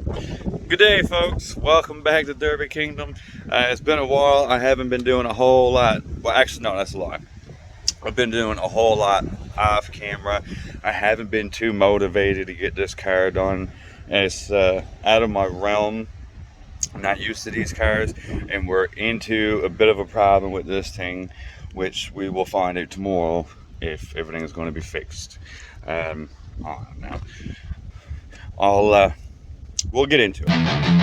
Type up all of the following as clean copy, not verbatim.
Good day, folks. Welcome back to Derby Kingdom. It's been a while. I haven't been doing a whole lot. Well, actually, no, that's a lie. I've been doing a whole lot off camera. I haven't been too motivated to get this car done. It's out of my realm. I'm not used to these cars, and we're into a bit of a problem with this thing, which we will find out tomorrow if everything is going to be fixed. Now, we'll get into it.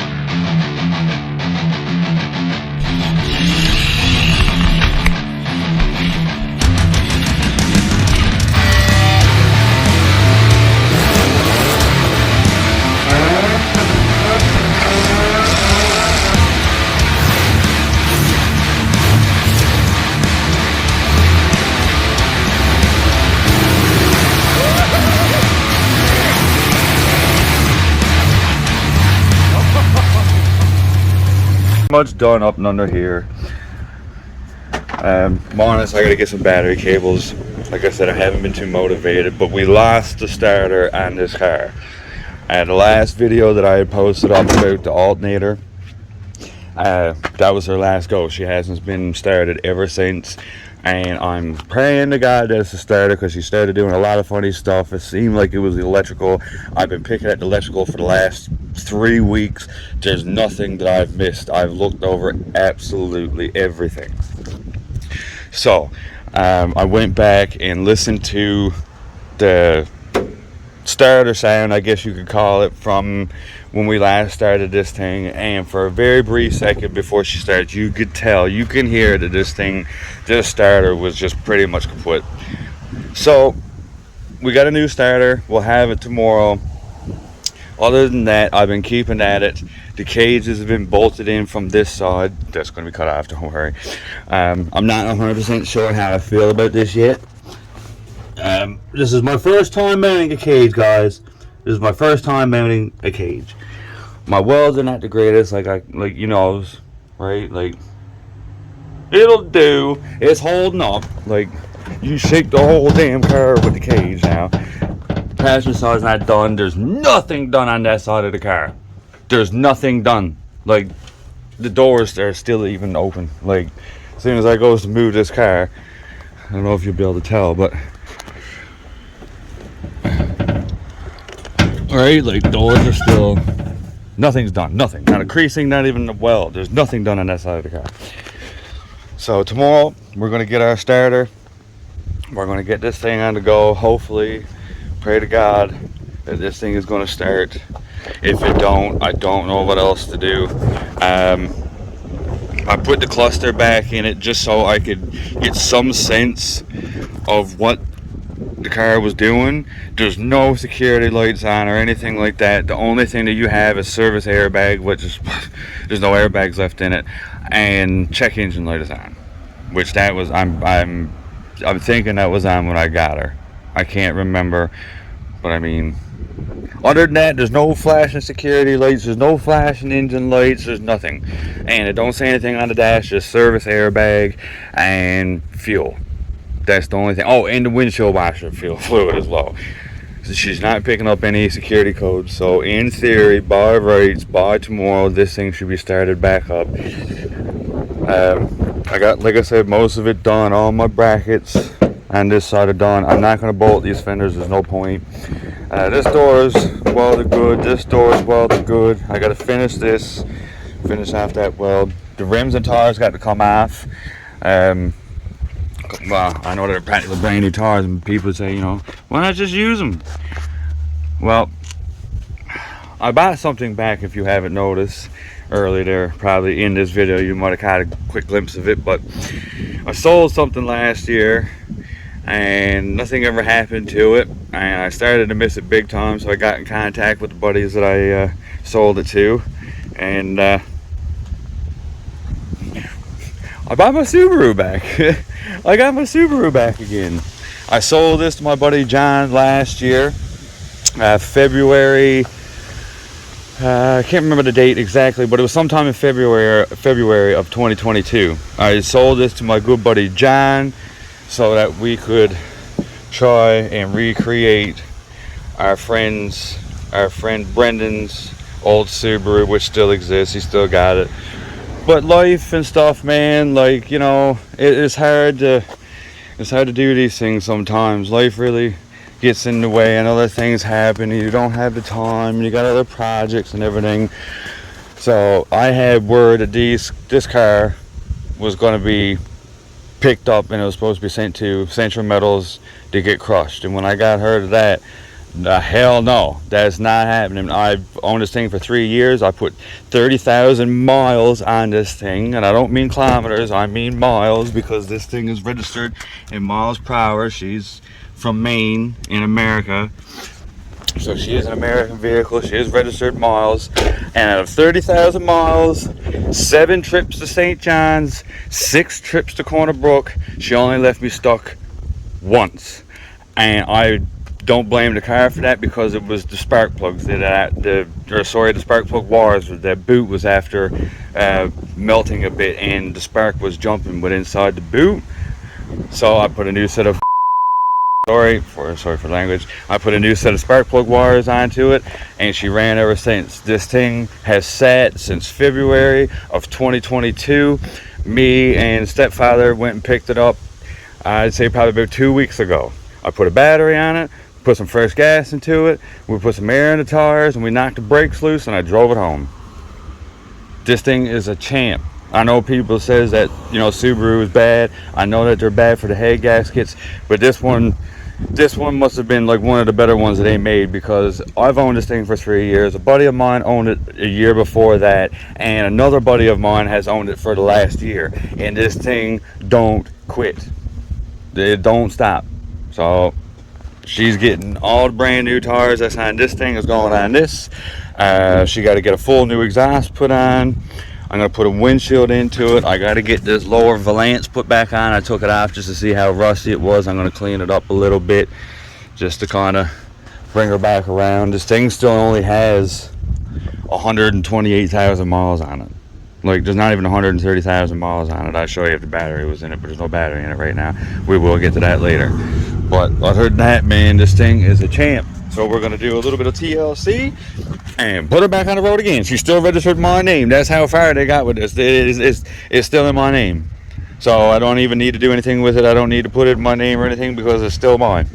Much done up and under here. I'm honest, I gotta get some battery cables. Like I said, I haven't been too motivated, but we lost the starter on this car. The last video that I had posted up about the alternator, that was her last go. She hasn't been started ever since, and I'm praying to God that it's a starter, because she started doing a lot of funny stuff. It seemed like it was the electrical. I've been picking at the electrical for the last 3 weeks. There's nothing that I've missed. I've looked over absolutely everything. So I went back and listened to the starter sound, I guess you could call it, from when we last started this thing, and for a very brief second before she started, you could tell, you can hear that this starter was just pretty much kaput. So we got a new starter. We'll have it tomorrow. Other than that, I've been keeping at it. The cages have been bolted in from this side. That's going to be cut off, don't worry. I'm not 100% sure how I feel about this yet. This is my first time mounting a cage, guys. This is my first time mounting a cage. My welds are not the greatest, like you know, right? Like, it'll do. It's holding up. Like, you shake the whole damn car with the cage now. Passenger side's not done. There's nothing done on that side of the car. There's nothing done. Like, the doors are still even open. Like, as soon as I go to move this car, I don't know if you'll be able to tell, but right, like, doors are still, nothing's done. Nothing. Not a creasing, not even a weld. There's nothing done on that side of the car. So tomorrow we're going to get our starter. We're going to get this thing on the go. Hopefully, pray to God that this thing is going to start. If it don't, I don't know what else to do. I put the cluster back in it just so I could get some sense of what the car was doing. There's no security lights on or anything like that. The only thing that you have is service airbag, which is there's no airbags left in it, and check engine light is on, which that was I'm thinking that was on when I got her. I can't remember, but I mean, other than that, there's no flashing security lights, there's no flashing engine lights, there's nothing. And it don't say anything on the dash, just service airbag and fuel. That's the only thing. Oh, and the windshield washer fluid is low. So she's not picking up any security codes. So in theory, by rights, by tomorrow, this thing should be started back up. I got, like I said, most of it done. All my brackets on this side are done. I'm not going to bolt these fenders. There's no point. This door is welded good. This door is welded good. I got to finish this. Finish off that weld. The rims and tires got to come off. Well, I know they're practically brand new tires, and people say, you know, why not just use them? Well, I bought something back, if you haven't noticed earlier there, probably in this video. You might have caught a quick glimpse of it, but I sold something last year and nothing ever happened to it, and I started to miss it big time, so I got in contact with the buddies that I sold it to, and I bought my Subaru back. I got my Subaru back again. I sold this to my buddy John last year, February. I can't remember the date exactly, but it was sometime in February of 2022. I sold this to my good buddy John so that we could try and recreate our friend Brendan's old Subaru, which still exists. He still got it. But life and stuff, man, like, you know, it's hard to do these things sometimes. Life really gets in the way and other things happen and you don't have the time and you got other projects and everything. So I had word that this car was going to be picked up and it was supposed to be sent to Central Metals to get crushed. And when I got heard of that, the hell no, that's not happening. I've owned this thing for 3 years. I put 30,000 miles on this thing, and I don't mean kilometers, I mean miles, because this thing is registered in miles per hour. She's from Maine in America, so she is an American vehicle. She is registered miles, and out of 30,000 miles, 7 trips to St. John's, 6 trips to Corner Brook, she only left me stuck once. And I don't blame the car for that, because it was the spark plugs. The spark plug wires. The boot was after melting a bit, and the spark was jumping but inside the boot. So I put a new set of sorry for the language. I put a new set of spark plug wires onto it, and she ran ever since. This thing has sat since February of 2022. Me and stepfather went and picked it up. I'd say probably about 2 weeks ago. I put a battery on it, put some fresh gas into it, we put some air in the tires, and we knocked the brakes loose, and I drove it home. This thing is a champ. I know people says that, you know, Subaru is bad. I know that they're bad for the head gaskets, but this one must have been like one of the better ones that they made, because I've owned this thing for 3 years. A buddy of mine owned it a year before that, and another buddy of mine has owned it for the last year, and this thing don't quit. It don't stop. So she's getting all the brand new tires. That's on this thing is going on this. She got to get a full new exhaust put on. I'm going to put a windshield into it. I got to get this lower valance put back on. I took it off just to see how rusty it was. I'm going to clean it up a little bit just to kind of bring her back around. This thing still only has 128,000 miles on it. Like, there's not even 130,000 miles on it. I'll show you if the battery was in it, but there's no battery in it right now. We will get to that later. But other than that, man, this thing is a champ. So we're going to do a little bit of TLC and put her back on the road again. She's still registered in my name. That's how far they got with this. It's still in my name. So I don't even need to do anything with it. I don't need to put it in my name or anything, because it's still mine.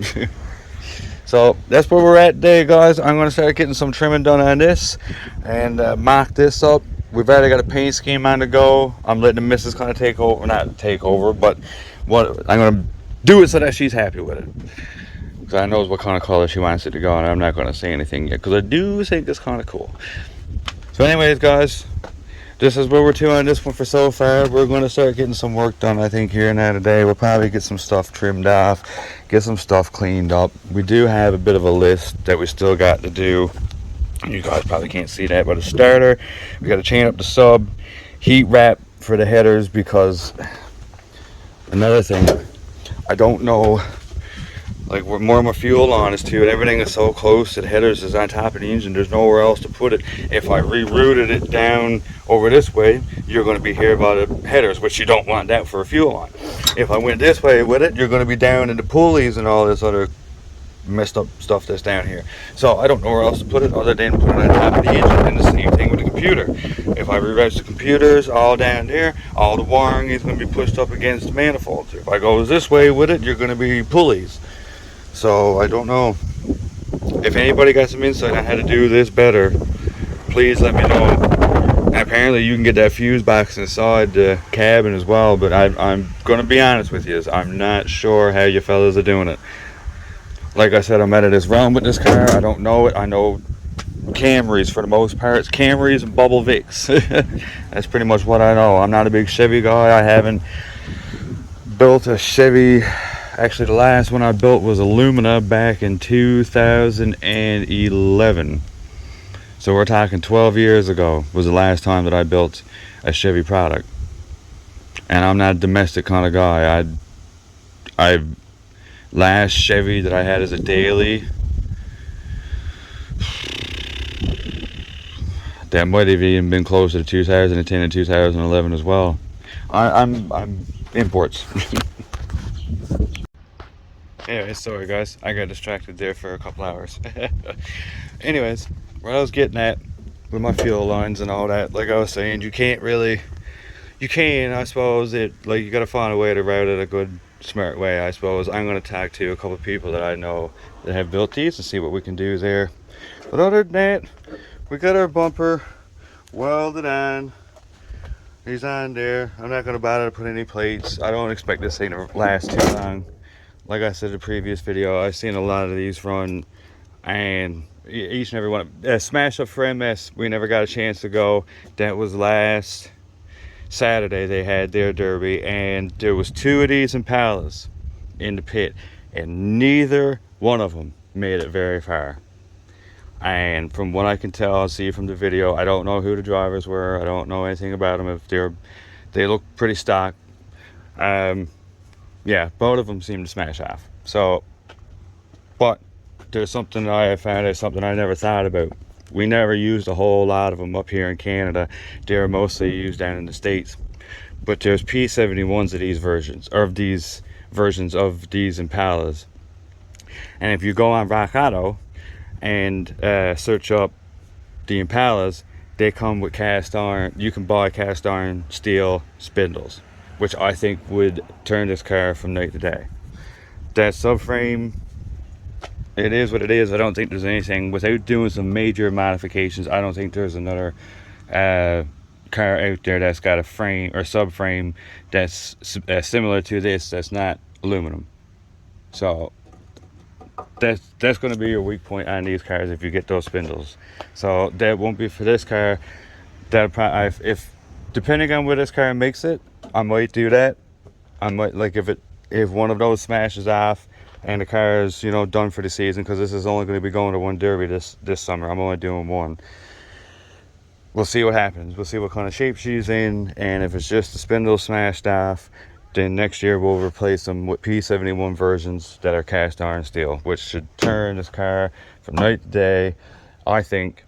So that's where we're at today, guys. I'm going to start getting some trimming done on this and mock this up. We've already got a paint scheme on the go. I'm letting the missus kind of take over, not take over, but what I'm going to do it so that she's happy with it. Because I knows what kind of color she wants it to go, and I'm not going to say anything yet, because I do think it's kind of cool. So anyways, guys, this is where we're to on this one for so far. We're going to start getting some work done, I think, here and now today. We'll probably get some stuff trimmed off, get some stuff cleaned up. We do have a bit of a list that we still got to do. You guys probably can't see that, but a starter, we got to chain up the sub, heat wrap for the headers, because another thing, I don't know, like, where more of my fuel on is too, and everything is so close to the headers is on top of the engine. There's nowhere else to put it. If I rerouted it down over this way, you're going to be here by the headers, which you don't want that for a fuel line. If I went this way with it, you're going to be down in the pulleys and all this other messed up stuff that's down here. So I don't know where else to put it other than put it on top of the engine. And the same thing with the computer. If I reroute the computers all down there, all the wiring is going to be pushed up against the manifolds. If I go this way with it, you're going to be pulleys. So I don't know. If anybody got some insight on how to do this better, please let me know. Apparently you can get that fuse box inside the cabin as well, but I'm going to be honest with you, I'm not sure how you fellas are doing it. Like I said, I'm out of this realm with this car. I don't know it. I know Camrys for the most part. It's Camrys and Bubble Vicks. That's pretty much what I know. I'm not a big Chevy guy. I haven't built a Chevy. Actually, the last one I built was a Lumina back in 2011. So we're talking 12 years ago was the last time that I built a Chevy product. And I'm not a domestic kind of guy. I last Chevy that I had as a daily, that might have even been closer to 2010 and 2011 as well. I'm imports. Anyway, sorry guys, I got distracted there for a couple hours. Anyways, what I was getting at, with my fuel lines and all that. Like I was saying, you can, I suppose, like you gotta find a way to route it a good, smart way, I suppose. I'm gonna talk to a couple of people that I know that have built these and see what we can do there. But other than that, we got our bumper welded on. He's on there. I'm not gonna bother to put any plates. I don't expect this thing to last too long. Like I said in the previous video, I've seen a lot of these run, and each and every one. Smash Up for MS, we never got a chance to go. That was last Saturday. They had their derby, and there was 2 of these Impalas in the pit, and neither one of them made it very far. And from what I can tell, I'll see from the video, I don't know who the drivers were. I don't know anything about them. If they look pretty stock. Yeah, both of them seem to smash off. So, but there's something I have found out, something I never thought about. We never used a whole lot of them up here in Canada. They're mostly used down in the States. But there's P71s of these versions, or of these versions of these Impalas. And if you go on Rock Auto and search up the Impalas, they come with cast iron. You can buy cast iron steel spindles, which I think would turn this car from night to day. That subframe, it is what it is. I don't think there's anything, without doing some major modifications, I don't think there's another car out there that's got a frame or subframe that's similar to this, that's not aluminum. So that's going to be your weak point on these cars if you get those spindles. So that won't be for this car. That probably, if depending on where this car makes it, I might do that. I might, like, if one of those smashes off and the car is, you know, done for the season, because this is only going to be going to one derby this summer. I'm only doing one. We'll see what happens. We'll see what kind of shape she's in, and if it's just the spindle smashed off, then next year we'll replace them with P71 versions that are cast iron steel, which should turn this car from night to day, I think.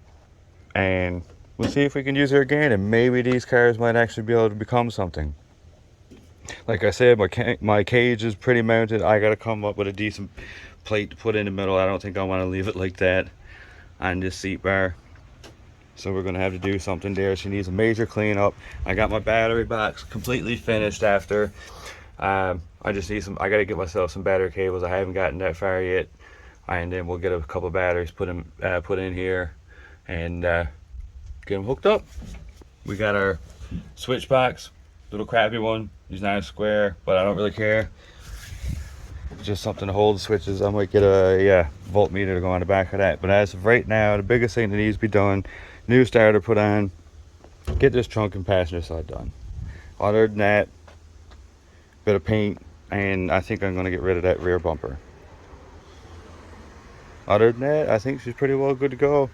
And we'll see if we can use her again, and maybe these cars might actually be able to become something. Like I said, my cage is pretty mounted. I gotta come up with a decent plate to put in the middle. I don't think I want to leave it like that on this seat bar. So we're gonna have to do something there. She needs a major cleanup. I got my battery box completely finished after. I just need I gotta get myself some battery cables. I haven't gotten that far yet. And then we'll get a couple batteries put in here and get them hooked up. We got our switch box, little crappy one. He's not square, but I don't really care. Just something to hold the switches. I might get a voltmeter to go on the back of that. But as of right now, the biggest thing that needs to be done, new starter put on, get this trunk and passenger side done. Other than that, bit of paint, and I think I'm going to get rid of that rear bumper. Other than that, I think she's pretty well good to go.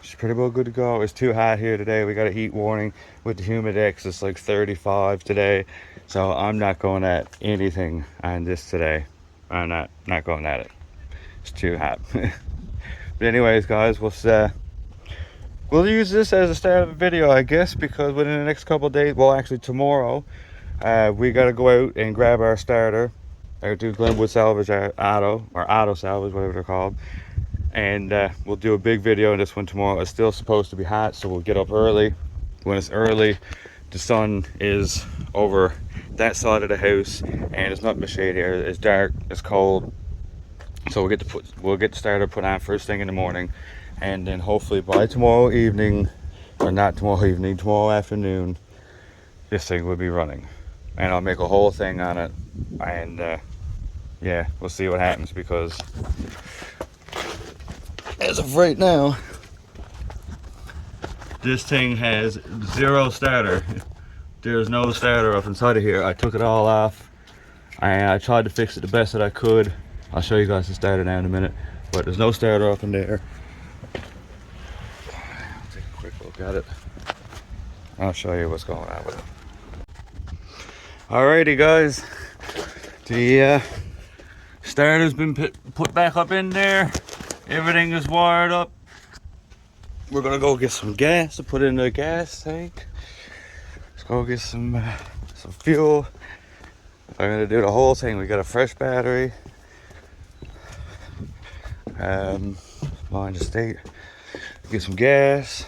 She's pretty well good to go. It's too hot here today. We got a heat warning with the Humidex. It's like 35 today. So I'm not going at anything on this today. I'm not going at it. It's too hot. But anyways, guys, we'll use this as a start of a video, I guess, because within the next couple of days, well, actually tomorrow, we got to go out and grab our starter. Or do Glenwood Salvage Auto, or Auto Salvage, whatever they're called. And we'll do a big video on this one tomorrow. It's still supposed to be hot, so we'll get up early. When it's early, the sun is over that side of the house, and it's not much shade here. It's dark, it's cold, so we'll get the starter put on first thing in the morning, and then hopefully by tomorrow evening, or not tomorrow evening, tomorrow afternoon, this thing will be running, and I'll make a whole thing on it. And yeah, we'll see what happens, because as of right now, this thing has zero starter. There's no starter up inside of here. I took it all off, and I tried to fix it the best that I could. I'll show you guys the starter now in a minute, but there's no starter up in there. I'll take a quick look at it. I'll show you what's going on with it. Alrighty, guys, the starter's been put back up in there. Everything is wired up. We're gonna go get some gas to put in the gas tank. Let's go get some fuel. I'm gonna do the whole thing. We got a fresh battery. Mine the state. Get some gas.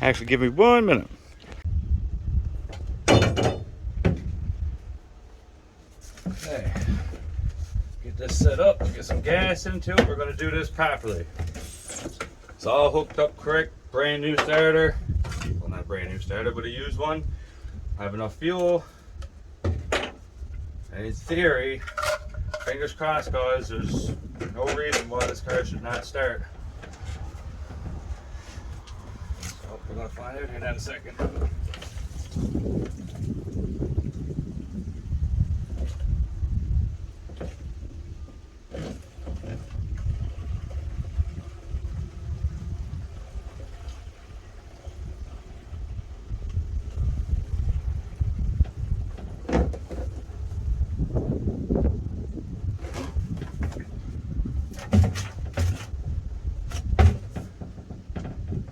Actually, give me 1 minute. Okay. Get this set up, get some gas into it. We're gonna do this properly. It's all hooked up correct, brand new starter. Well, not a brand new starter, but a used one. I have enough fuel. And in theory, fingers crossed guys, there's no reason why this car should not start. So we're gonna find out here in a second.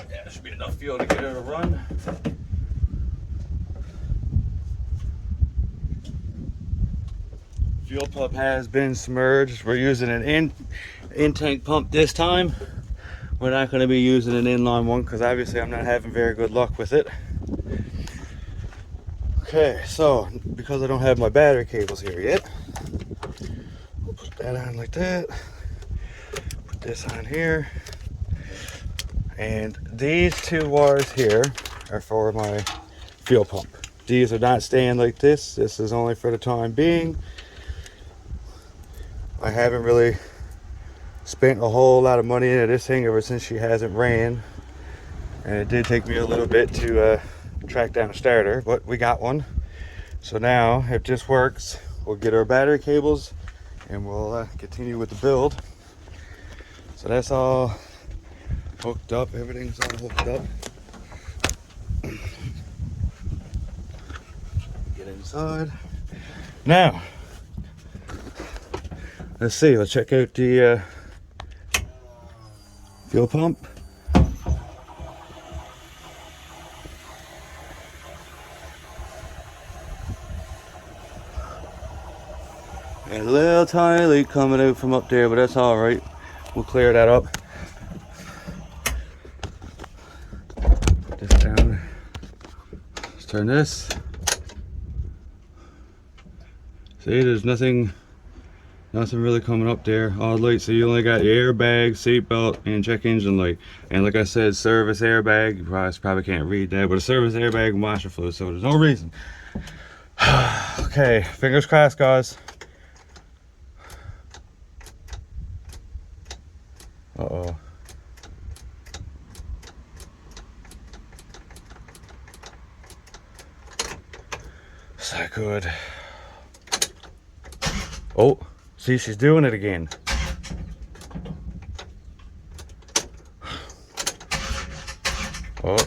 Yeah, there should be enough fuel to get her to run. Fuel pump has been submerged. We're using an in-tank pump this time. We're not going to be using an inline one because obviously I'm not having very good luck with it. Okay, so because I don't have my battery cables here yet, we'll put that on like that. Put this on here. And these two wires here are for my fuel pump. These are not staying like this. This is only for the time being. I haven't really spent a whole lot of money into this thing ever since she hasn't ran. And it did take me a little bit to track down a starter, but we got one. So now, if this works, we'll get our battery cables and we'll continue with the build. So that's all hooked up, everything's all hooked up. Get inside. Now, let's see, let's check out the fuel pump. And a little tiny leak coming out from up there, but that's all right. We'll clear that up. Put this down. Let's turn this. See, there's nothing really coming up there. All the lights, so you only got your airbag, seatbelt, and check engine light. And like I said, service airbag. You probably can't read that, but a service airbag and washer fluid, so there's no reason. Okay, fingers crossed, guys. Uh-oh. It's not good. Oh, see, she's doing it again. Oh.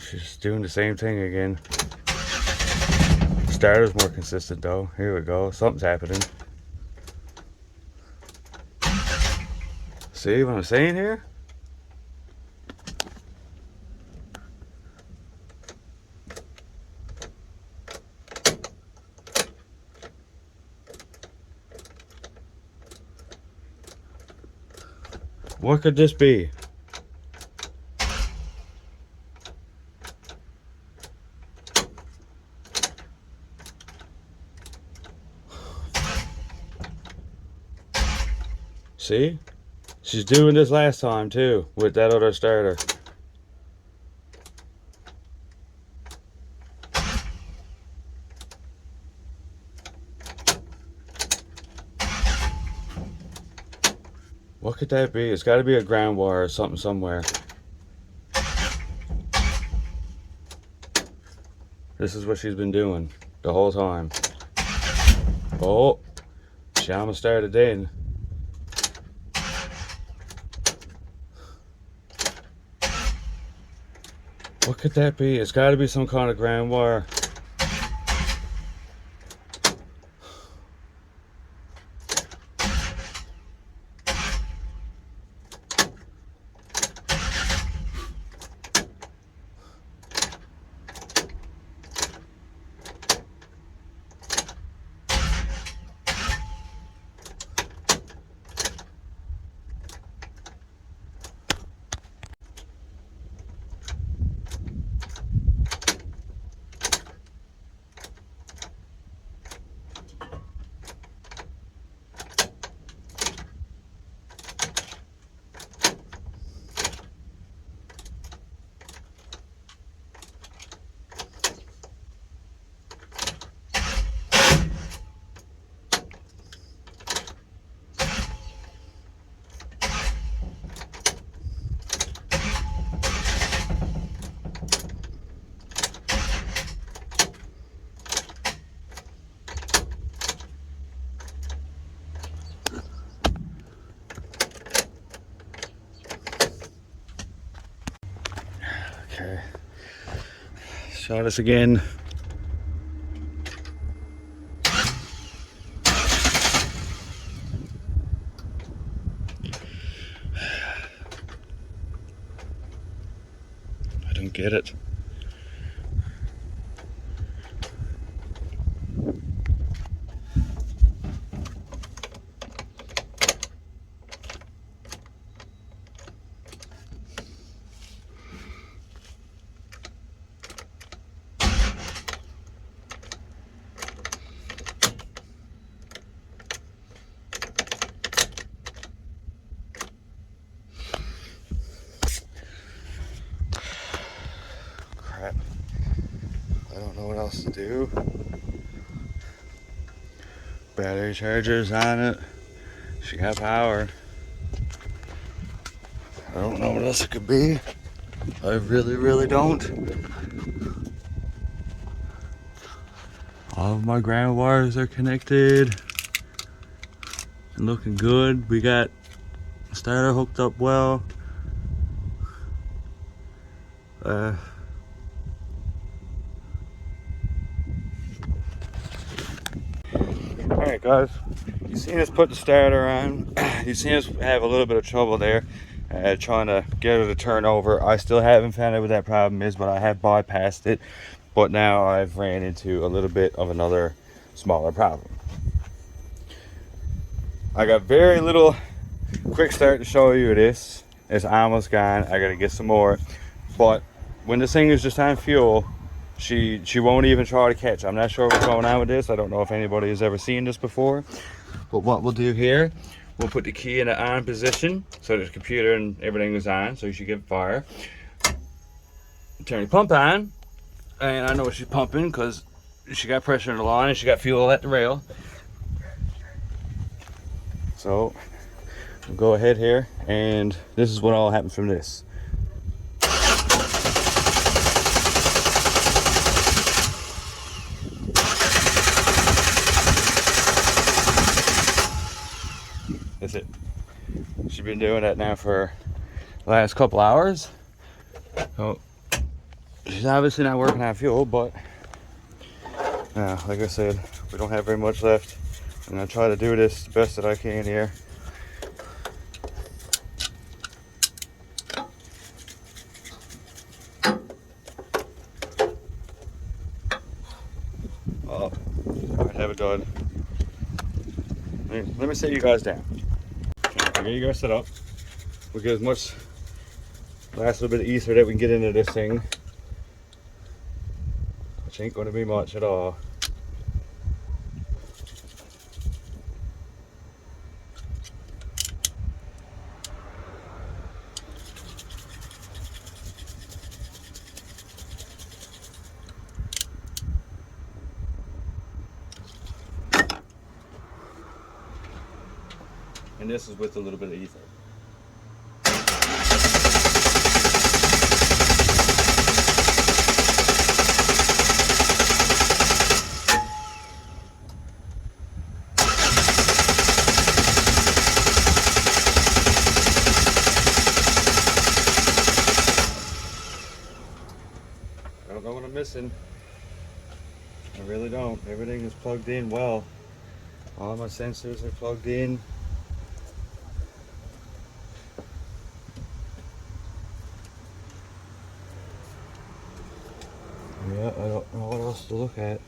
She's doing the same thing again. Starter's more consistent though. Here we go. Something's happening. See what I'm saying here? What could this be? See? She's doing this last time too with that other starter. What could that be? It's got to be a ground wire or something somewhere. This is what she's been doing the whole time. Oh, she almost started in. What could that be? It's got to be some kind of ground wire. Okay. Shot us again. I don't get it. Crap. I don't know what else to do. Battery charger's on it. She got power. I don't know what else it could be. I really don't. All of my ground wires are connected and looking good. We got starter hooked up well. Alright guys, you seen us put the starter on. You seen us have a little bit of trouble there trying to get her to turn over. I still haven't found out what that problem is, but I have bypassed it. But now I've ran into a little bit of another smaller problem. I got very little quick start to show you this. It's almost gone. I gotta get some more. But when this thing is just on fuel, she won't even try to catch. I'm not sure what's going on with this. I don't know if anybody has ever seen this before. But what we'll do here, we'll put the key in the on position so the computer and everything is on, so you should get fire. Turn the pump on, and I know she's pumping because she got pressure in the line and she got fuel at the rail. So we'll go ahead here, and this is what all happens from this. That's it. She's been doing that now for the last couple hours. So she's obviously not working on fuel, but like I said, we don't have very much left. I'm gonna try to do this the best that I can here. Oh, I have it done. Let me set you guys down. I'll get you guys set up. We'll get as much last little bit of ether that we can get into this thing, which ain't going to be much at all. And this is with a little bit of ether. I don't know what I'm missing. I really don't. Everything is plugged in well. All my sensors are plugged in. Yeah, I don't know what else to look at.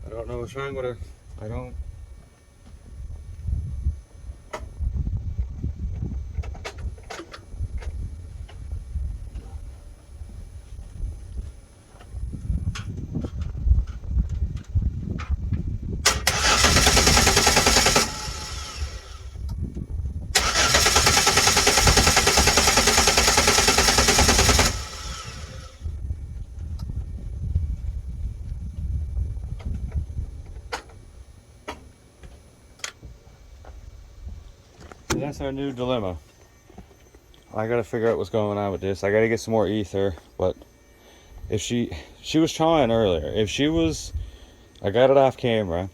I don't know what's wrong with her. I don't. So that's our new dilemma. I gotta figure out what's going on with this. I gotta get some more ether, but if she was trying earlier. If she was, I got it off camera,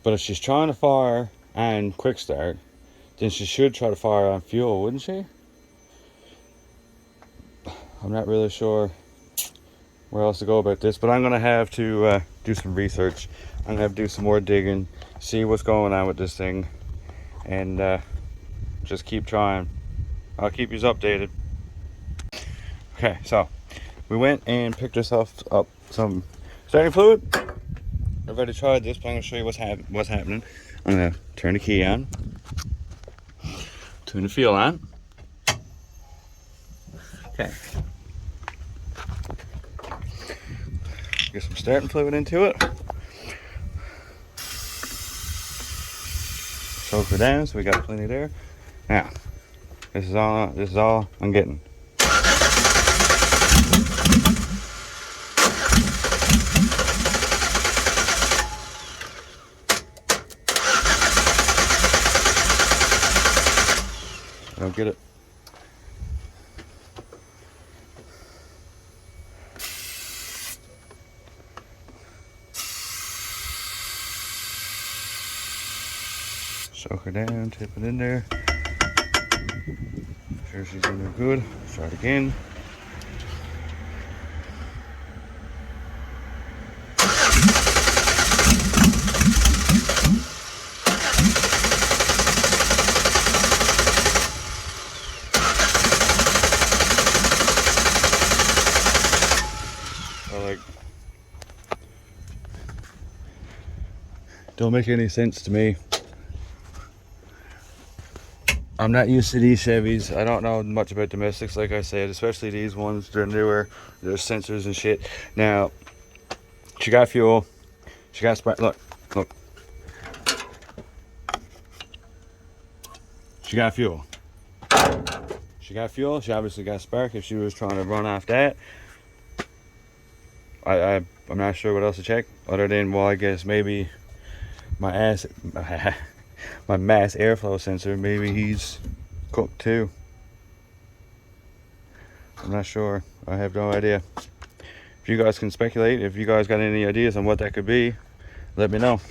but if she's trying to fire and quick start, then she should try to fire on fuel, wouldn't she? I'm not really sure where else to go about this, but I'm gonna have to do some research. I'm gonna have to do some more digging, see what's going on with this thing, and just keep trying. I'll keep you updated. Okay, so we went and picked ourselves up some starting fluid. I've already tried this, but I'm gonna show you what's happening. I'm gonna turn the key on, turn the fuel on. Okay. Get some starting fluid into it. Soak her down, so we got plenty there. Now, this is all I'm getting. I don't get it. Soak her down, tip it in there. Make sure she's in there good. Try it again. Don't make any sense to me. I'm not used to these Chevys. I don't know much about domestics, like I said, especially these ones. They're newer. There's sensors and shit. Now, she got fuel. She got spark. Look. She got fuel. She got fuel. She obviously got spark. If she was trying to run off that, I'm not sure what else to check other than, well, I guess maybe my mass airflow sensor, maybe he's cooked too. I'm not sure. I have no idea. If you guys can speculate, if you guys got any ideas on what that could be, let me know.